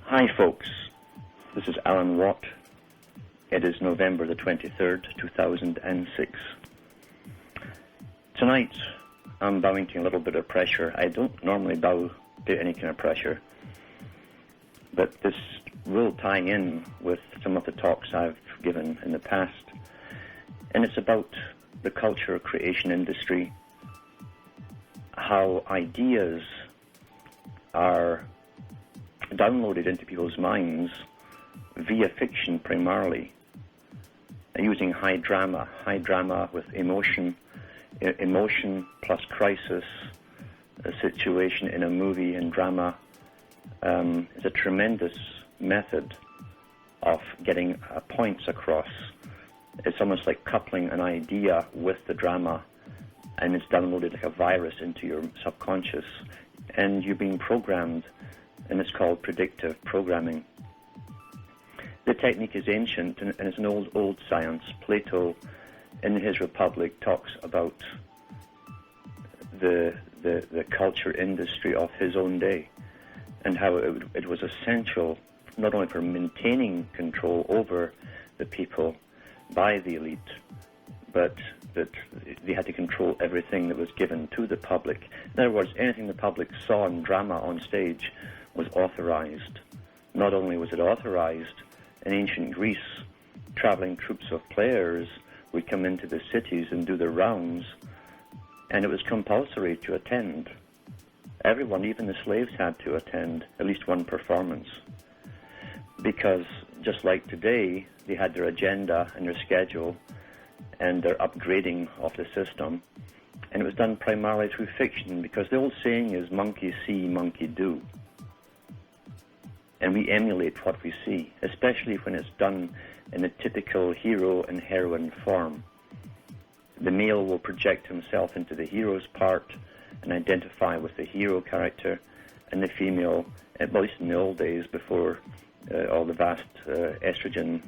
Hi folks, this is Alan Watt. It is November the 23rd, 2006. Tonight I'm bowing to a little bit of pressure. I don't normally bow to any kind of pressure, but this will tie in with some of the talks I've given in the past, and it's about the culture creation industry, how ideas are downloaded into people's minds via fiction primarily, using high drama with emotion plus crisis. A situation in a movie and drama is a tremendous method of getting points across. It's almost like coupling an idea with the drama, and it's downloaded like a virus into your subconscious, and you're being programmed, and it's called predictive programming. The technique is ancient, and it's an old science. Plato, in his Republic, talks about the culture industry of his own day, and how it was essential not only for maintaining control over the people by the elite, but that they had to control everything that was given to the public. In other words, anything the public saw in drama on stage was authorized. Not only was it authorized, in ancient Greece, traveling troops of players would come into the cities and do their rounds, and it was compulsory to attend. Everyone, even the slaves, had to attend at least one performance, because just like today, they had their agenda and their schedule and their upgrading of the system, and it was done primarily through fiction, because the old saying is monkey see, monkey do. And we emulate what we see, especially when it's done in a typical hero and heroine form. The male will project himself into the hero's part and identify with the hero character, and the female, at least in the old days before all the vast estrogen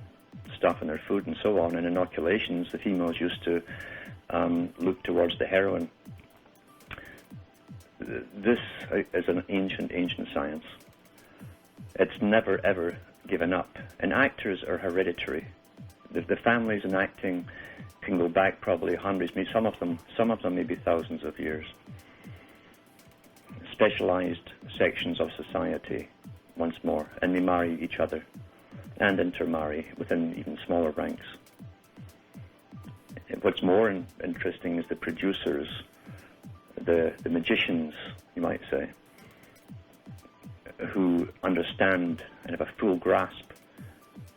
stuff in their food and so on, and inoculations, the females used to look towards the heroine. This is an ancient science. It's never ever given up, and actors are hereditary. The families in acting can go back probably hundreds, maybe some of them maybe thousands of years. Specialized sections of society, once more, and they marry each other and intermarry within even smaller ranks. What's more interesting is the producers, the magicians, you might say, who understand and have a full grasp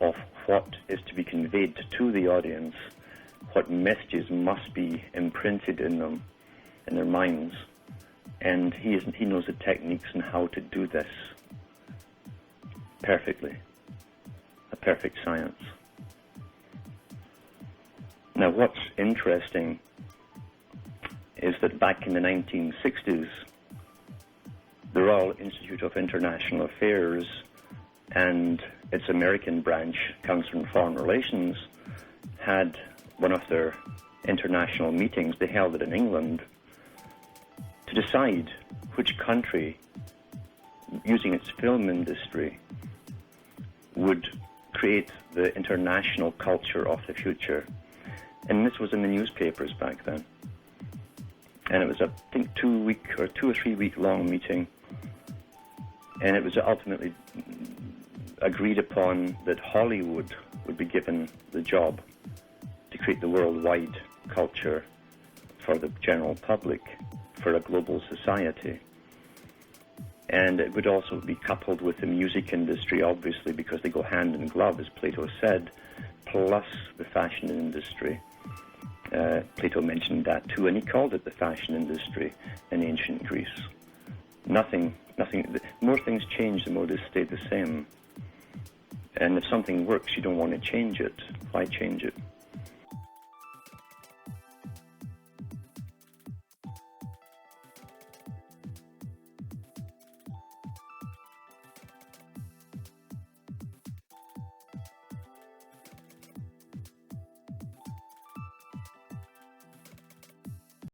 of what is to be conveyed to the audience, what messages must be imprinted in them, in their minds, and he knows the techniques and how to do this perfectly. A perfect science. Now, what's interesting is that back in the 1960s, the Royal Institute of International Affairs and its American branch, Council on Foreign Relations, had one of their international meetings. They held it in England to decide which country, using its film industry, would create the international culture of the future. And this was in the newspapers back then. And it was, I think, 2 or 3 week long meeting. And it was ultimately agreed upon that Hollywood would be given the job to create the worldwide culture for the general public, for a global society. And it would also be coupled with the music industry, obviously, because they go hand in glove, as Plato said, plus the fashion industry. Plato mentioned that too, and he called it the fashion industry in ancient Greece. Nothing, the more things change, the more they stay the same. And if something works, you don't want to change it. Why change it?